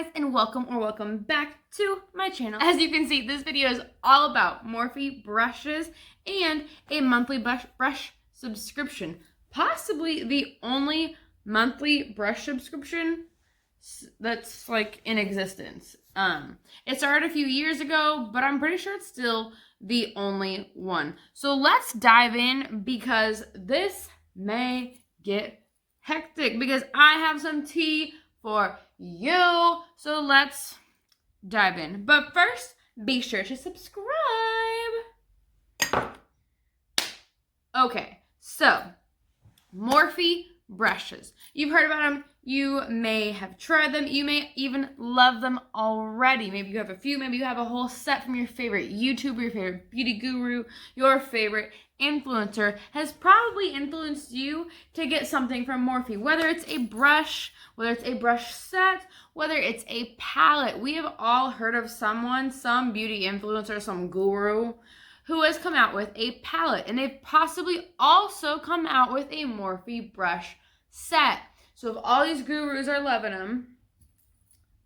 guys, and welcome back to my channel. As you can see, this video is all about Morphe brushes and a monthly brush subscription. Possibly the only monthly brush subscription that's like in existence. It started a few years ago, but I'm pretty sure it's still the only one. So let's dive in because this may get hectic because I have some tea for you. So let's dive in. But first, be sure to subscribe. Okay, so Morphe brushes. You've heard about them. You may have tried them. You may even love them already. Maybe you have a few. Maybe you have a whole set from your favorite YouTuber, your favorite beauty guru, your favorite influencer has probably influenced you to get something from Morphe. Whether it's a brush, whether it's a brush set, whether it's a palette. We have all heard of someone, some beauty influencer, some guru, who has come out with a palette. And they've possibly also come out with a Morphe brush set. So if all these gurus are loving them,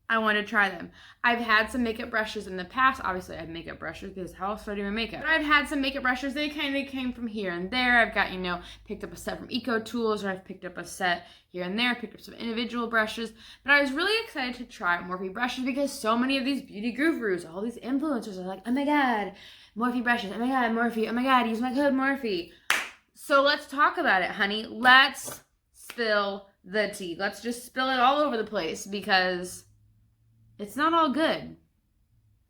I want to try them. I've had some makeup brushes in the past. Obviously, I have makeup brushes because how else do I do my makeup? But I've had some makeup brushes. They kind of came from here and there. I've got, picked up a set from Eco Tools, or I've picked up a set here and there, picked up some individual brushes. But I was really excited to try Morphe brushes because so many of these beauty gurus, all these influencers are like, oh my God, Morphe brushes. Oh my God, Morphe. Oh my God, use my code Morphe. So let's talk about it, honey. Let's spill the tea. Let's just spill it all over the place because it's not all good.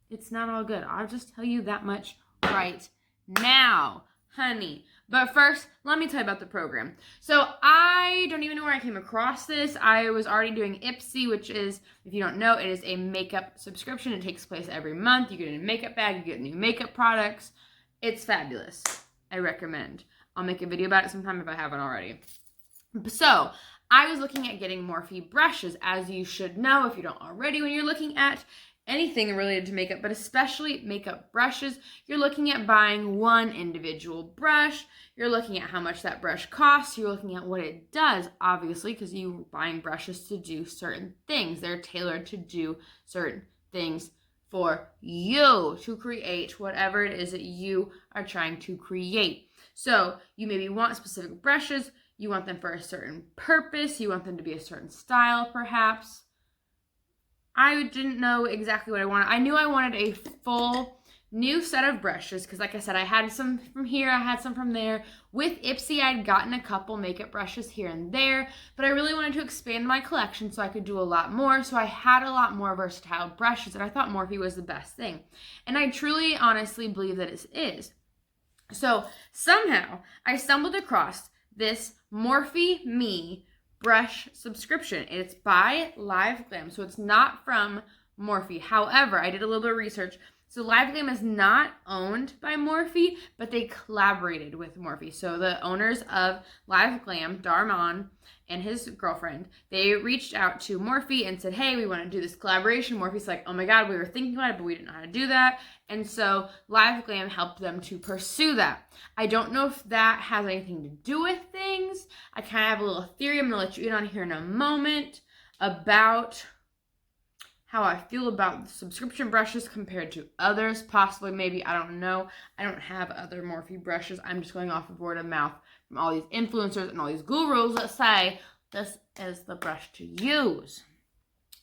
It's not all good. I'll just tell you that much right now, honey. But first, let me tell you about the program. So I don't even know where I came across this. I was already doing Ipsy, which is, if you don't know, it is a makeup subscription. It takes place every month. You get a makeup bag. You get new makeup products. It's fabulous. I recommend. I'll make a video about it sometime if I haven't already. So I was looking at getting Morphe brushes, as you should know if you don't already. When you're looking at anything related to makeup, but especially makeup brushes, you're looking at buying one individual brush. You're looking at how much that brush costs. You're looking at what it does, obviously, because you're buying brushes to do certain things. They're tailored to do certain things for you, to create whatever it is that you are trying to create. So you maybe want specific brushes. You want them for a certain purpose. You want them to be a certain style, perhaps. I didn't know exactly what I wanted. I knew I wanted a full new set of brushes because, like I said, I had some from here. I had some from there. With Ipsy, I'd gotten a couple makeup brushes here and there, but I really wanted to expand my collection so I could do a lot more. So I had a lot more versatile brushes, and I thought Morphe was the best thing. And I truly, honestly believe that it is. So somehow, I stumbled across this Morphe Me brush subscription. It's by Live Glam, so it's not from Morphe. However, I did a little bit of research. So Live Glam is not owned by Morphe, but they collaborated with Morphe. So the owners of Live Glam, Darman and his girlfriend, they reached out to Morphe and said, hey, we want to do this collaboration. Morphe's like, oh my God, we were thinking about it, but we didn't know how to do that. And so Live Glam helped them to pursue that. I don't know if that has anything to do with things. I kind of have a little theory I'm going to let you in on here in a moment about how I feel about the subscription brushes compared to others. Possibly, maybe, I don't know. I don't have other Morphe brushes. I'm just going off of word of mouth from all these influencers and all these gurus that say this is the brush to use.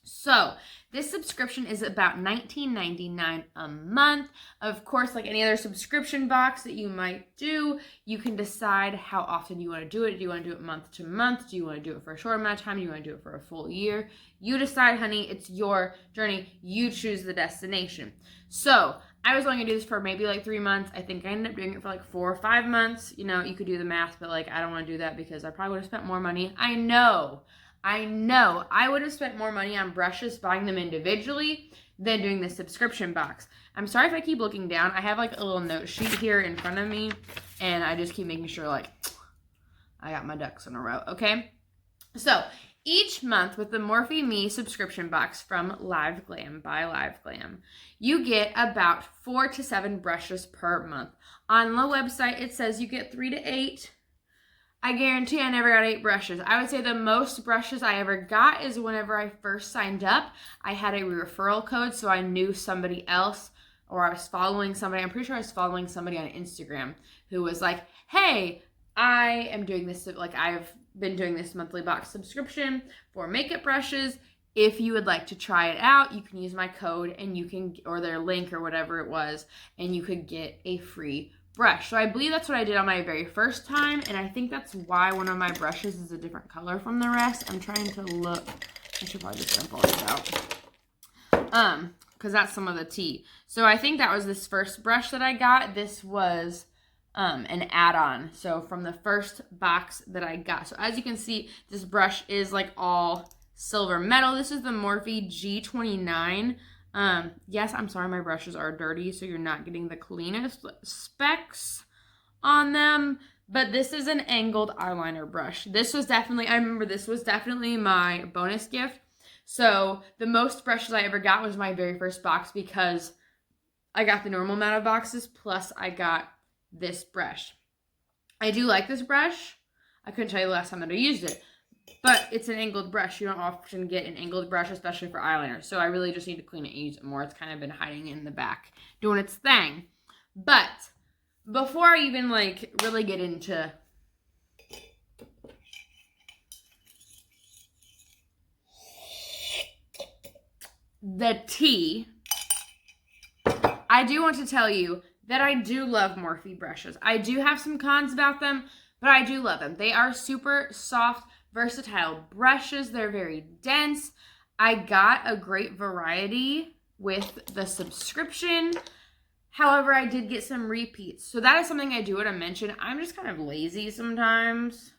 So this subscription is about $19.99 a month. Of course, like any other subscription box that you might do, you can decide how often you want to do it. Do you want to do it month to month? Do you want to do it for a short amount of time? Do you want to do it for a full year? You decide, honey. It's your journey. You choose the destination. So I was going to do this for maybe like 3 months. I think I ended up doing it for like 4 or 5 months. You could do the math, but like I don't want to do that because I probably would have spent more money. I know. I would have spent more money on brushes, buying them individually, than doing the subscription box. I'm sorry if I keep looking down. I have like a little note sheet here in front of me, and I just keep making sure like I got my ducks in a row, okay? So each month with the Morphe Me subscription box from Live Glam by Live Glam, you get about 4 to 7 brushes per month. On the website, it says you get 3 to 8. I guarantee I never got 8 brushes. I would say the most brushes I ever got is whenever I first signed up. I had a referral code, so I knew somebody else, or I was following somebody. I'm pretty sure I was following somebody on Instagram who was like, hey, I am doing this, like I've been doing this monthly box subscription for makeup brushes. If you would like to try it out, you can use my code and you can, or their link or whatever it was, and you could get a free brush. So I believe that's what I did on my very first time, and I think that's why one of my brushes is a different color from the rest. I'm trying to look. I should probably just dump all this out. Because that's some of the tea. So I think that was this first brush that I got. This was an add-on. So from the first box that I got. So as you can see, this brush is like all silver metal. This is the Morphe G29. Yes, I'm sorry, my brushes are dirty, so you're not getting the cleanest specs on them, but this is an angled eyeliner brush. This was definitely, I remember this was definitely my bonus gift. So the most brushes I ever got was my very first box, because I got the normal amount of boxes, plus I got this brush. I do like this brush. I couldn't tell you the last time that I used it. But it's an angled brush. You don't often get an angled brush, especially for eyeliner. So I really just need to clean it and use it more. It's kind of been hiding in the back, doing its thing. But before I even like really get into the tea, I do want to tell you that I do love Morphe brushes. I do have some cons about them, but I do love them. They are super soft, versatile brushes. They're very dense. I got a great variety with the subscription. However, I did get some repeats. So that is something I do want to mention. I'm just kind of lazy sometimes.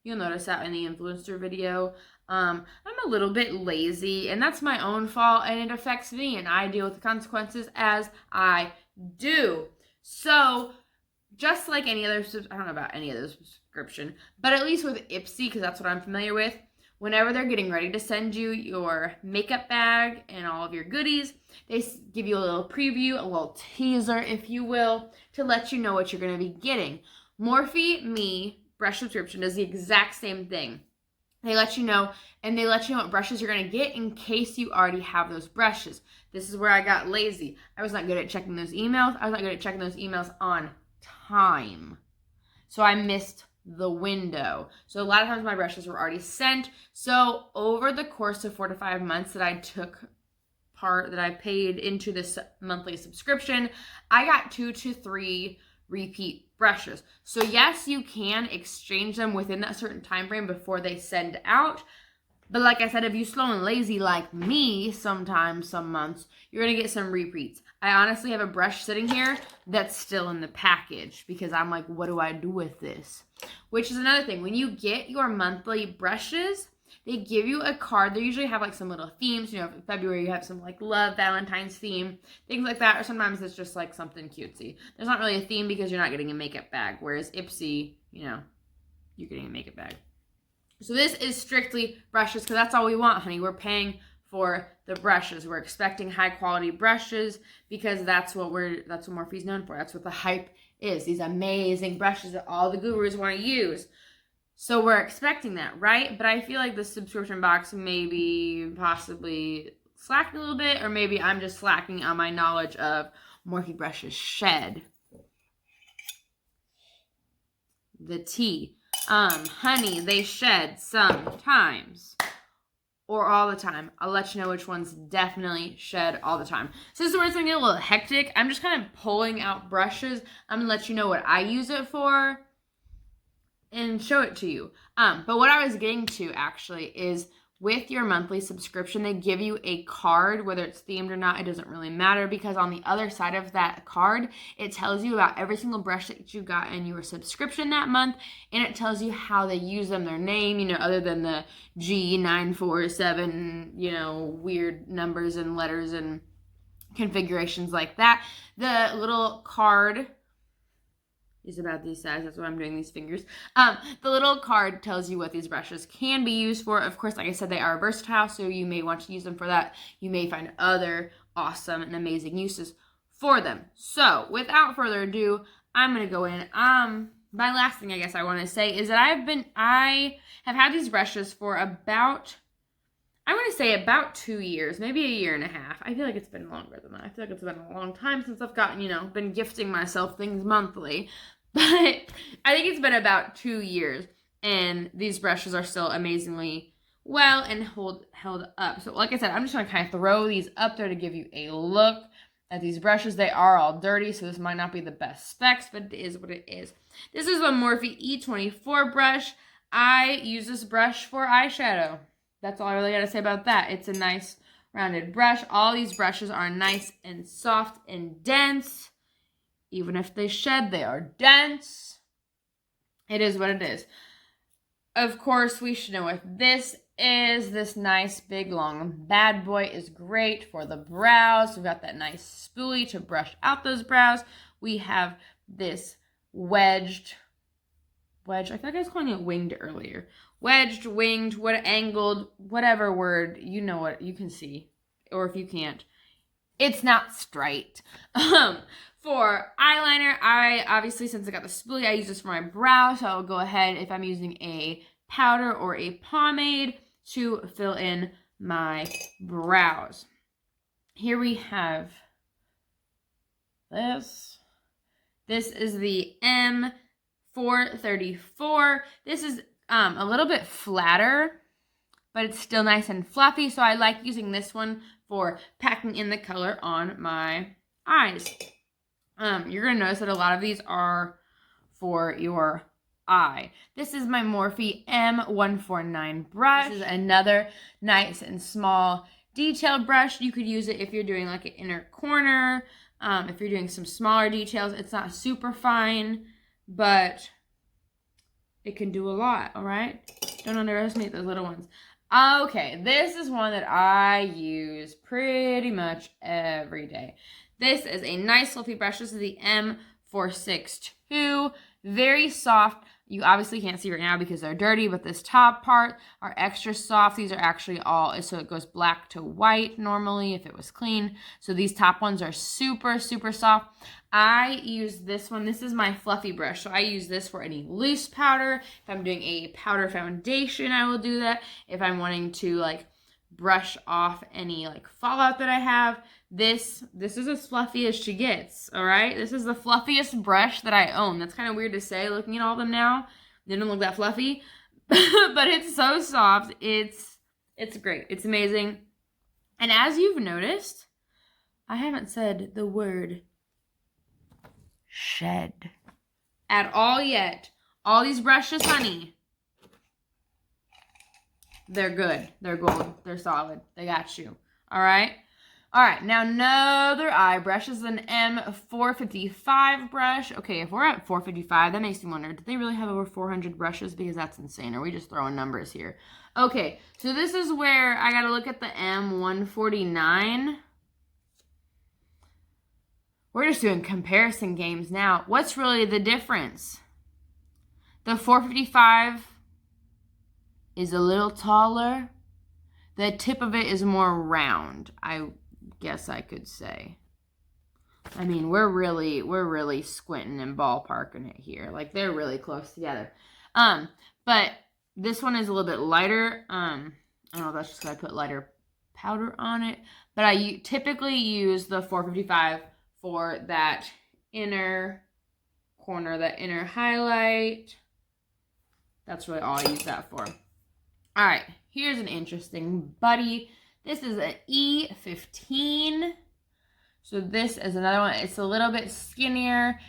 You'll notice that in the influencer video. I'm a little bit lazy, and that's my own fault, and it affects me, and I deal with the consequences as I do. So just like any other, I don't know about any other subscription, but at least with Ipsy, because that's what I'm familiar with, whenever they're getting ready to send you your makeup bag and all of your goodies, they give you a little preview, a little teaser, if you will, to let you know what you're going to be getting. Morphe Me brush subscription does the exact same thing. They let you know, and they let you know what brushes you're going to get in case you already have those brushes. This is where I got lazy. I was not good at checking those emails. I was not good at checking those emails on time. So I missed the window. So a lot of times my brushes were already sent. So over the course of 4 to 5 months that I paid into this monthly subscription, I got 2 to 3 repeat brushes. So yes, you can exchange them within that certain time frame before they send out. But like I said, if you're slow and lazy like me, sometimes, some months, you're going to get some repeats. I honestly have a brush sitting here that's still in the package because I'm like, what do I do with this? Which is another thing. When you get your monthly brushes, they give you a card. They usually have like some little themes. You know, in February you have some like love, Valentine's theme, things like that. Or sometimes it's just like something cutesy. There's not really a theme because you're not getting a makeup bag. Whereas Ipsy, you know, you're getting a makeup bag. So this is strictly brushes because that's all we want, honey. We're paying for the brushes. We're expecting high quality brushes because that's what Morphe's known for. That's what the hype is. These amazing brushes that all the gurus want to use. So we're expecting that, right? But I feel like the subscription box maybe possibly slacking a little bit, or maybe I'm just slacking on my knowledge of Morphe brushes shed. The tea. Honey, they shed sometimes or all the time. I'll let you know which ones definitely shed all the time. So this is where it's gonna get a little hectic. I'm just kind of pulling out brushes. I'm gonna let you know what I use it for and show it to you. But what I was getting to actually is with your monthly subscription, they give you a card, whether it's themed or not, it doesn't really matter, because on the other side of that card, it tells you about every single brush that you got in your subscription that month, and it tells you how they use them, their name, you know, other than the G947, you know, weird numbers and letters and configurations like that. The little card is about this size. That's why I'm doing these fingers. The little card tells you what these brushes can be used for. Of course, like I said, they are versatile, so you may want to use them for that. You may find other awesome and amazing uses for them. So, without further ado, I'm going to go in. my last thing I guess I want to say is that I have had these brushes for about, I want to say about 2 years, maybe a year and a half. I feel like it's been longer than that. I feel like it's been a long time since I've gotten, been gifting myself things monthly. But I think it's been about 2 years, and these brushes are still amazingly well and held up. So like I said, I'm just going to kind of throw these up there to give you a look at these brushes. They are all dirty, so this might not be the best specs, but it is what it is. This is a Morphe E24 brush. I use this brush for eyeshadow. That's all I really got to say about that. It's a nice rounded brush. All these brushes are nice and soft and dense. Even if they shed, they are dense. It is what it is. Of course, we should know what this is. This nice, big, long bad boy is great for the brows. We've got that nice spoolie to brush out those brows. We have this wedged, I feel like I was calling it winged earlier. Wedged, winged, angled, whatever word, you know what, you can see. Or if you can't, it's not straight. For eyeliner, I obviously, since I got the spoolie, I use this for my brow. So I'll go ahead, if I'm using a powder or a pomade, to fill in my brows. Here we have this. This is the M434. This is a little bit flatter, but it's still nice and fluffy. So I like using this one for packing in the color on my eyes. You're going to notice that a lot of these are for your eye. This is my Morphe M149 brush. This is another nice and small detailed brush. You could use it if you're doing like an inner corner, if you're doing some smaller details. It's not super fine, but it can do a lot, all right? Don't underestimate those little ones. Okay, this is one that I use pretty much every day. This is a nice fluffy brush. This is the M462. Very soft. You obviously can't see right now because they're dirty, but this top part are extra soft. These are actually all, so it goes black to white normally if it was clean. So these top ones are super, super soft. I use this one. This is my fluffy brush. So I use this for any loose powder. If I'm doing a powder foundation, I will do that. If I'm wanting to like brush off any like fallout that I have, this is as fluffy as she gets, all right? This is the fluffiest brush that I own. That's kind of weird to say looking at all of them now. They don't look that fluffy, but it's so soft. It's great. It's amazing. And as you've noticed, I haven't said the word shed at all yet. All these brushes, honey, they're good. They're gold. They're solid. They got you. All right? All right. Now, another eye brush is an M455 brush. Okay, if we're at 455, that makes me wonder, did they really have over 400 brushes? Because that's insane. Are we just throwing numbers here? Okay, so this is where I got to look at the M149. We're just doing comparison games now. What's really the difference? The 455 is a little taller. The tip of it is more round, I guess I could say. I mean, we're really squinting and ballparking it here. Like, they're really close together. But this one is a little bit lighter. I don't know if that's just because I put lighter powder on it. But I typically use the 455 for that inner corner, that inner highlight. That's really all I use that for. All right, here's an interesting buddy. This is an E15. So this is another one. It's a little bit skinnier,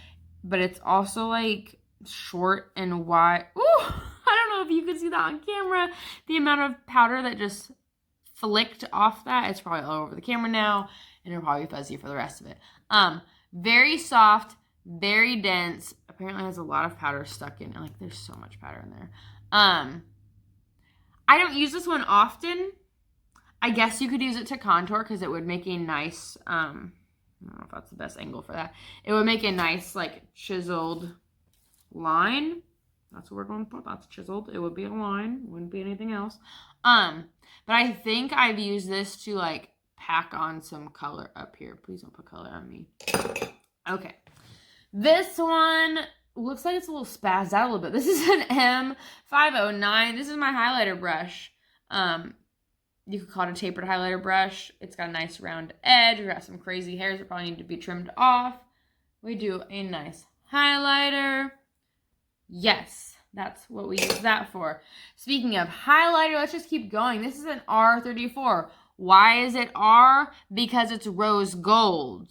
but it's also like short and wide. Ooh, I don't know if you can see that on camera. The amount of powder that just flicked off that. It's probably all over the camera now, and it'll probably be fuzzy for the rest of it. Very soft, very dense. Apparently has a lot of powder stuck in it. Like, there's so much powder in there. I don't use this one often. I guess you could use it to contour because it would make a nice, I don't know if that's the best angle for that. It would make a nice, like, chiseled line. That's what we're going for. That's chiseled. It would be a line. Wouldn't be anything else. But I think I've used this to, like, pack on some color up here. Please don't put color on me. Okay. This one, looks like it's a little spazzed out a little bit. This is an M509. This is my highlighter brush. You could call it a tapered highlighter brush. It's got a nice round edge. We've got some crazy hairs that probably need to be trimmed off. We do a nice highlighter. Yes, that's what we use that for. Speaking of highlighter, let's just keep going. This is an R34. Why is it R? Because it's rose gold.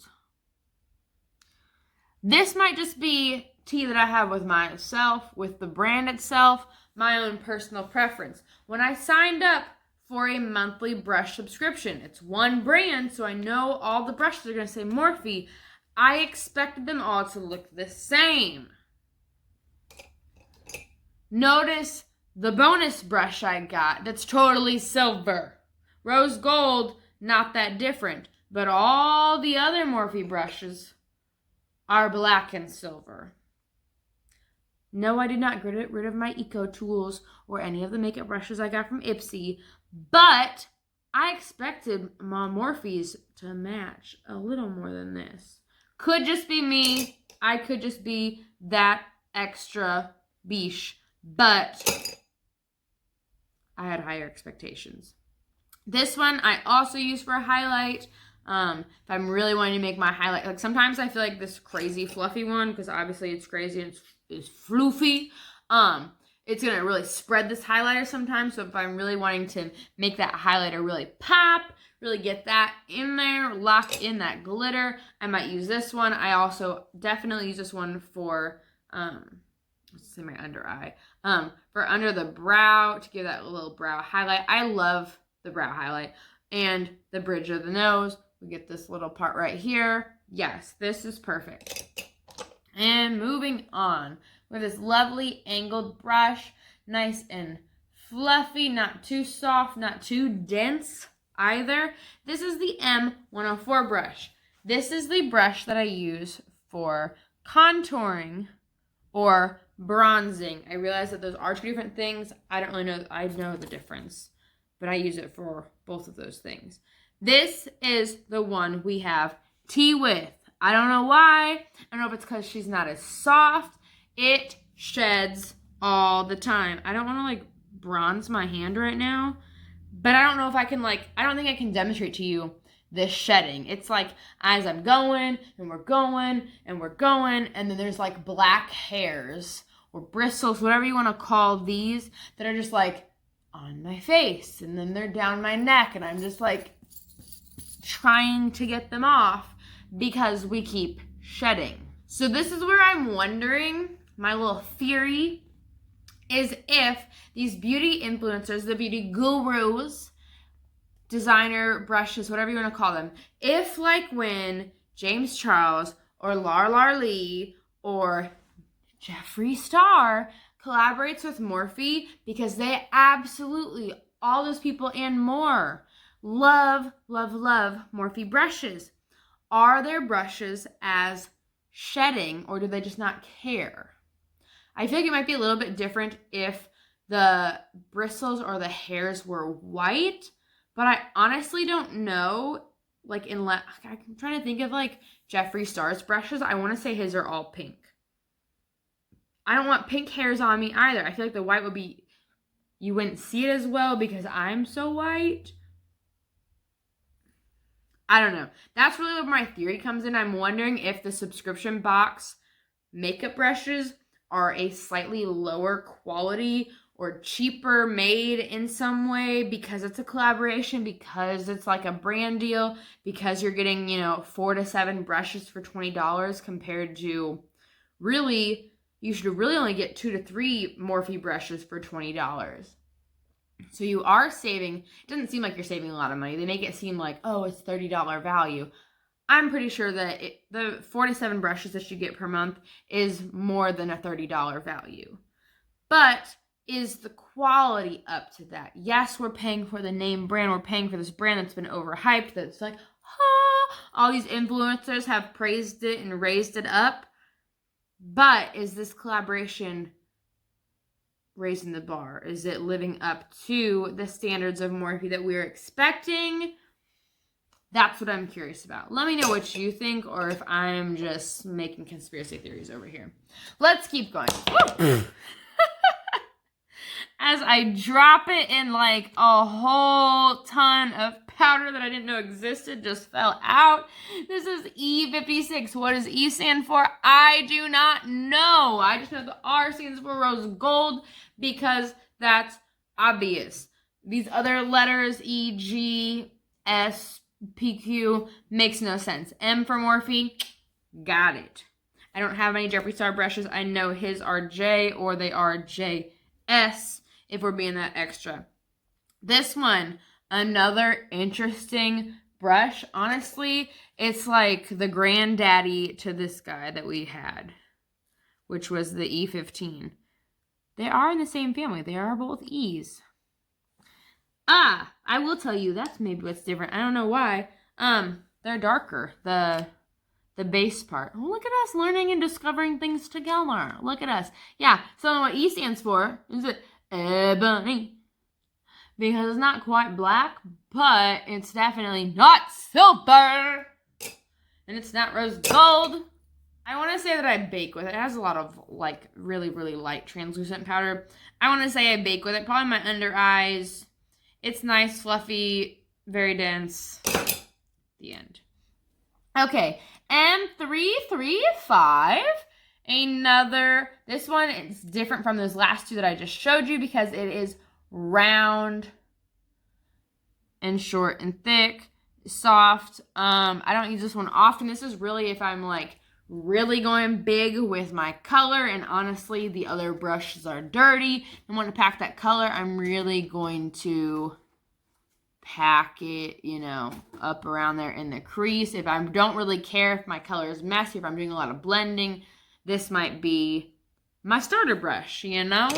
This might just be tea that I have with myself, with the brand itself, my own personal preference. When I signed up for a monthly brush subscription, it's one brand, so I know all the brushes are going to say Morphe. I expected them all to look the same. Notice the bonus brush I got that's totally silver. Rose gold, not that different. But all the other Morphe brushes are black and silver. No, I did not get rid of my Eco Tools or any of the makeup brushes I got from Ipsy, but I expected my Morphes to match a little more than this. Could just be me. I could just be that extra biche, but I had higher expectations. This one I also use for a highlight. If I'm really wanting to make my highlight, like sometimes I feel like this crazy fluffy one, because obviously it's crazy and it's floofy. It's gonna really spread this highlighter sometimes. So if I'm really wanting to make that highlighter really pop, really get that in there, lock in that glitter, I might use this one. I also definitely use this one for let's say my under eye, for under the brow, to give that little brow highlight. I love the brow highlight and the bridge of the nose. We get this little part right here. Yes, this is perfect. And moving on with this lovely angled brush, nice and fluffy, not too soft, not too dense either. This is the M104 brush. This is the brush that I use for contouring or bronzing. I realize that those are two different things. I don't really know. I know the difference, but I use it for both of those things. This is the one we have tea with. I don't know why. I don't know if it's because she's not as soft. It sheds all the time. I don't want to like bronze my hand right now, but I don't know if I can I don't think I can demonstrate to you this shedding. It's like as I'm going and we're going and we're going, and then there's like black hairs or bristles, whatever you want to call these, that are just like on my face, and then they're down my neck, and I'm just like trying to get them off because we keep shedding. So this is where I'm wondering, my little theory is if these beauty influencers, the beauty gurus, designer brushes, whatever you want to call them, if like when James Charles or Lar Lee or Jeffree Star collaborates with Morphe, because they absolutely, all those people and more, love, love, love Morphe brushes. Are their brushes as shedding, or do they just not care? I feel like it might be a little bit different if the bristles or the hairs were white, but I honestly don't know. Like, unless I'm trying to think of like Jeffree Star's brushes, I want to say his are all pink. I don't want pink hairs on me either. I feel like the white would be, you wouldn't see it as well because I'm so white. I don't know. That's really where my theory comes in. I'm wondering if the subscription box makeup brushes are a slightly lower quality or cheaper made in some way because it's a collaboration, because it's like a brand deal, because you're getting, 4 to 7 brushes for $20 compared to really, you should really only get 2 to 3 Morphe brushes for $20. So you are saving. It doesn't seem like you're saving a lot of money. They make it seem like, oh, it's $30 value. I'm pretty sure that the 4 to 7 brushes that you get per month is more than a $30 value. But is the quality up to that? Yes, we're paying for the name brand. We're paying for this brand that's been overhyped. That's like, all these influencers have praised it and raised it up. But is this collaboration raising the bar? Is it living up to the standards of Morphe that we're expecting? That's what I'm curious about. Let me know what you think, or if I'm just making conspiracy theories over here. Let's keep going. As I drop it in like a whole ton of powder that I didn't know existed just fell out. This is E56. What does E stand for? I do not know. I just know the R stands for rose gold because that's obvious. These other letters, E, G, S, P, Q, makes no sense. M for Morphe, got it. I don't have any Jeffree Star brushes. I know his are J or they are JS if we're being that extra. This one, another interesting brush. Honestly, it's like the granddaddy to this guy that we had, which was the E15. They are in the same family. They are both E's. I will tell you, that's maybe what's different. I don't know why. They're darker, the base part. Oh, look at us learning and discovering things together. Look at us. Yeah, so what E stands for is it ebony. Because it's not quite black, but it's definitely not silver. And it's not rose gold. I want to say that I bake with it. It has a lot of like really, really light translucent powder. I want to say I bake with it. Probably my under eyes. It's nice, fluffy, very dense. The end. Okay, M335. Another, this one is different from those last two that I just showed you because it is round and short and thick, soft. I don't use this one often. This is really if I'm like really going big with my color, and honestly the other brushes are dirty and want to pack that color. I'm really going to pack it, you know, up around there in the crease. If I don't really care if my color is messy, if I'm doing a lot of blending, this might be my starter brush, you know?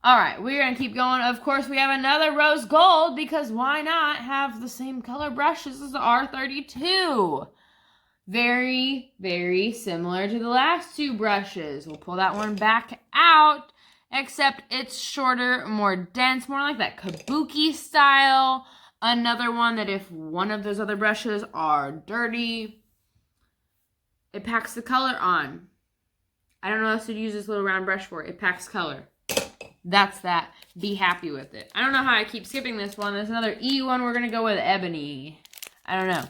All right, we're going to keep going. Of course, we have another rose gold because why not have the same color brushes as the R32? Very, very similar to the last two brushes. We'll pull that one back out, except it's shorter, more dense, more like that kabuki style. Another one that if one of those other brushes are dirty, it packs the color on. I don't know what else to use this little round brush for. It packs color. That's that. Be happy with it. I don't know how I keep skipping this one. There's another E one. We're going to go with ebony. I don't know.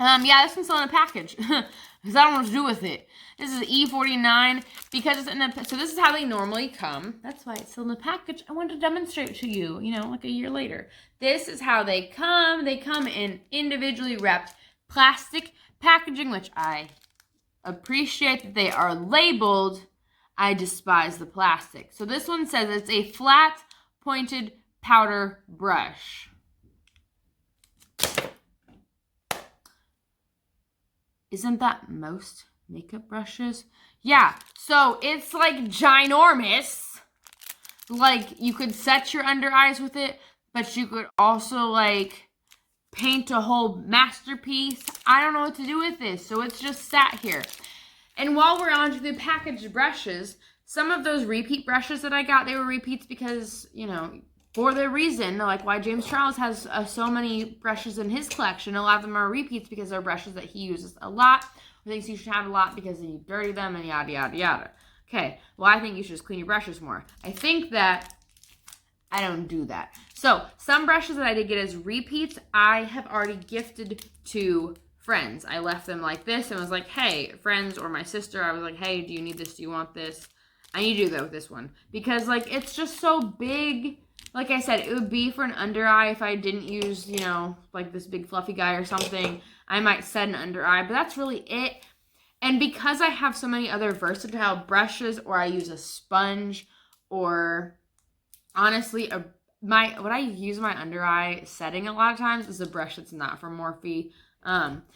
Yeah, this one's still in a package. Because I don't know what to do with it. This is E49 because it's in the, so this is how they normally come. That's why it's still in the package. I wanted to demonstrate to you, you know, like a year later. This is how they come. They come in individually wrapped plastic packaging, which I appreciate that they are labeled. I despise the plastic. So this one says it's a flat pointed powder brush. Isn't that most makeup brushes? Yeah, so it's like ginormous. Like you could set your under eyes with it, but you could also like paint a whole masterpiece. I don't know what to do with this, so it's just sat here. And while we're on to the packaged brushes, some of those repeat brushes that I got, they were repeats because, you know, for the reason, like why James Charles has so many brushes in his collection. A lot of them are repeats because they're brushes that he uses a lot, or thinks you should have a lot because then you dirty them and yada, yada, yada. Okay, well, I think you should just clean your brushes more. I think that I don't do that. So, some brushes that I did get as repeats, I have already gifted to friends. I left them like this and was like, hey, friends or my sister, I was like, hey, do you need this? Do you want this? I need to do that with this one because, like, it's just so big. Like I said, it would be for an under eye if I didn't use, you know, like this big fluffy guy or something. I might set an under eye, but that's really it. And because I have so many other versatile brushes, or I use a sponge, or honestly, what I use my under eye setting a lot of times is a brush that's not from Morphe.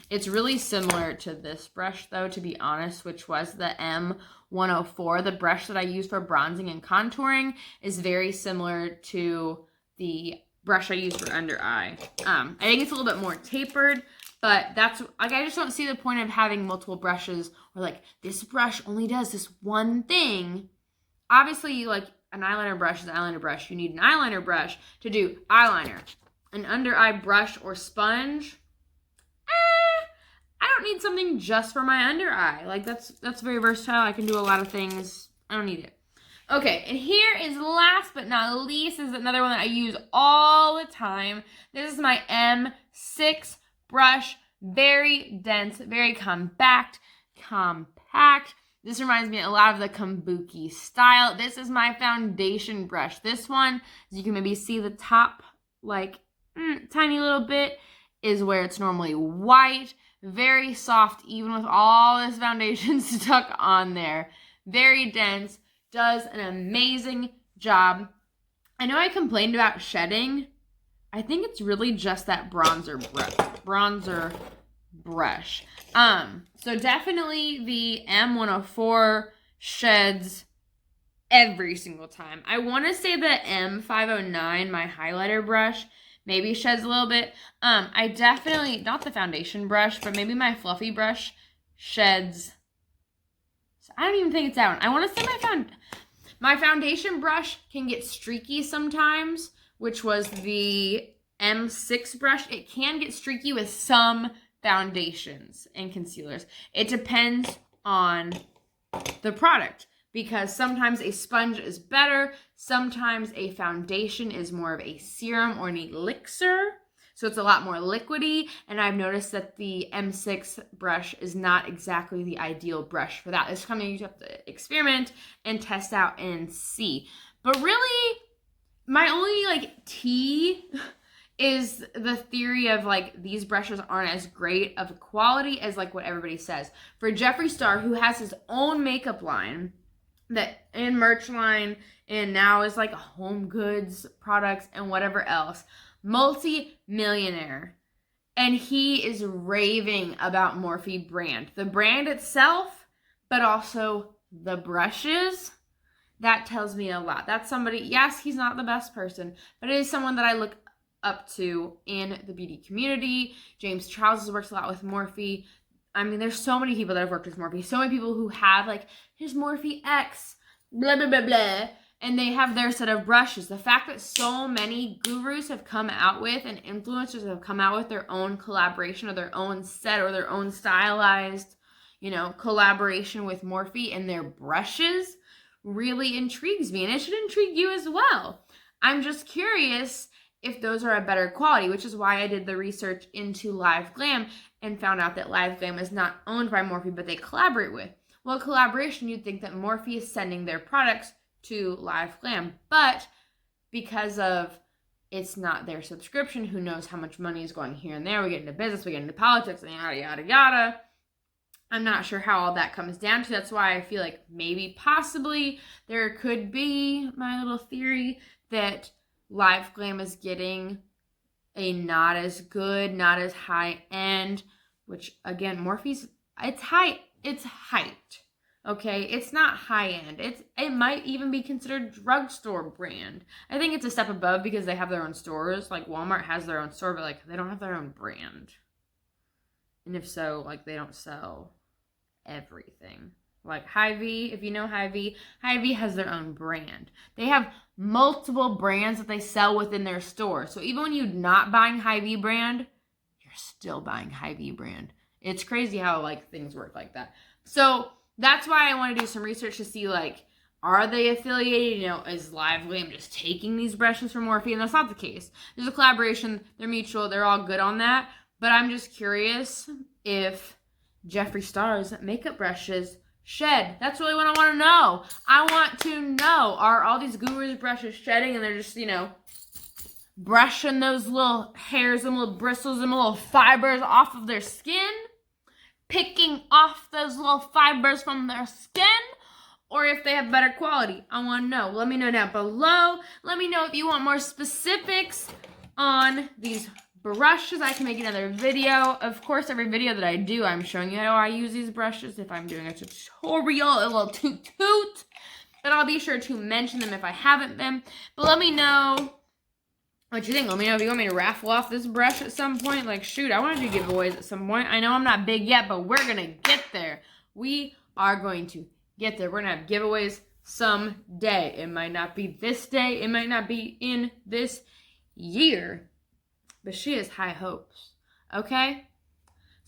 It's really similar to this brush though, to be honest, which was the M104. The brush that I use for bronzing and contouring is very similar to the brush I use for under eye. I think it's a little bit more tapered, but that's, like, I just don't see the point of having multiple brushes, or like, this brush only does this one thing. Obviously, like, an eyeliner brush is an eyeliner brush. You need an eyeliner brush to do eyeliner. an under eye brush or sponge, I don't need something just for my under eye. Like that's very versatile. I can do a lot of things. I don't need it. Okay, and here is last but not least, this is another one that I use all the time. This is my M6 brush. Very dense, very compact. This reminds me a lot of the kabuki style. This is my foundation brush. This one, as you can maybe see the top, like tiny little bit, is where it's normally white. Very soft, even with all this foundation stuck on there. Very dense. Does an amazing job. I know I complained about shedding. I think it's really just that bronzer brush. So definitely the M104 sheds every single time. I want to say the M509, my highlighter brush, maybe sheds a little bit. I definitely, not the foundation brush, but maybe my fluffy brush sheds. I don't even think it's that one. I want to say my foundation brush can get streaky sometimes, which was the M6 brush. It can get streaky with some foundations and concealers. It depends on the product, because sometimes a sponge is better. Sometimes a foundation is more of a serum or an elixir. So it's a lot more liquidy, and I've noticed that the M6 brush is not exactly the ideal brush for that. It's something you have to experiment and test out and see. But really, my only tea is the theory of these brushes aren't as great of quality as what everybody says. For Jeffree Star, who has his own makeup line, that in merch line, and now is home goods products and whatever else, multi-millionaire, and he is raving about Morphe brand, the brand itself, but also the brushes. That tells me a lot. That's somebody, yes, he's not the best person, but it is someone that I look up to in the beauty community. James Charles has worked a lot with Morphe. I mean, there's so many people that have worked with Morphe, so many people who have his Morphe X, blah, blah, blah, blah, and they have their set of brushes. The fact that so many gurus have come out with, and influencers have come out with their own collaboration or their own set or their own stylized, collaboration with Morphe and their brushes really intrigues me. And it should intrigue you as well. I'm just curious if those are a better quality, which is why I did the research into Live Glam and found out that Live Glam is not owned by Morphe, but they collaborate with. Well, collaboration, you'd think that Morphe is sending their products to Live Glam, but because of it's not their subscription, who knows how much money is going here and there. We get into business, we get into politics, and yada, yada, yada. I'm not sure how all that comes down to. That's why I feel maybe, possibly, there could be my little theory that Live Glam is getting a not as good, not as high end, which again, Morphe's, it's hyped. Okay, it's not high end. It might even be considered drugstore brand. I think it's a step above because they have their own stores. Walmart has their own store, but they don't have their own brand. And if so, they don't sell everything. Hy-Vee, if you know Hy-Vee has their own brand. They have multiple brands that they sell within their store. So even when you're not buying Hy-Vee brand, you're still buying Hy-Vee brand. It's crazy how things work like that. So that's why I want to do some research to see are they affiliated? Is Live Glam just taking these brushes from Morphe? And that's not the case. There's a collaboration, they're mutual, they're all good on that. But I'm just curious if Jeffree Star's makeup brushes shed. That's really what I want to know. I want to know, are all these gurus brushes shedding and they're just, brushing those little hairs and little bristles and little fibers off of their skin? Picking off those little fibers from their skin? Or if they have better quality? I want to know. Let me know down below. Let me know if you want more specifics on these brushes. I can make another video. Of course, every video that I do, I'm showing you how I use these brushes. If I'm doing a tutorial, a little toot. But I'll be sure to mention them if I haven't been. But let me know what you think. Let me know if you want me to raffle off this brush at some point. Shoot, I want to do giveaways at some point. I know I'm not big yet, but we're going to get there. We are going to get there. We're going to have giveaways someday. It might not be this day. It might not be in this year. but she has high hopes, okay?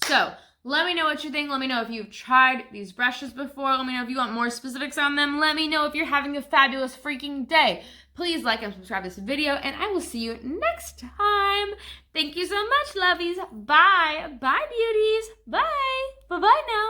So let me know what you think. Let me know if you've tried these brushes before. Let me know if you want more specifics on them. Let me know if you're having a fabulous freaking day. Please like and subscribe to this video, and I will see you next time. Thank you so much, lovies. Bye. Bye, beauty.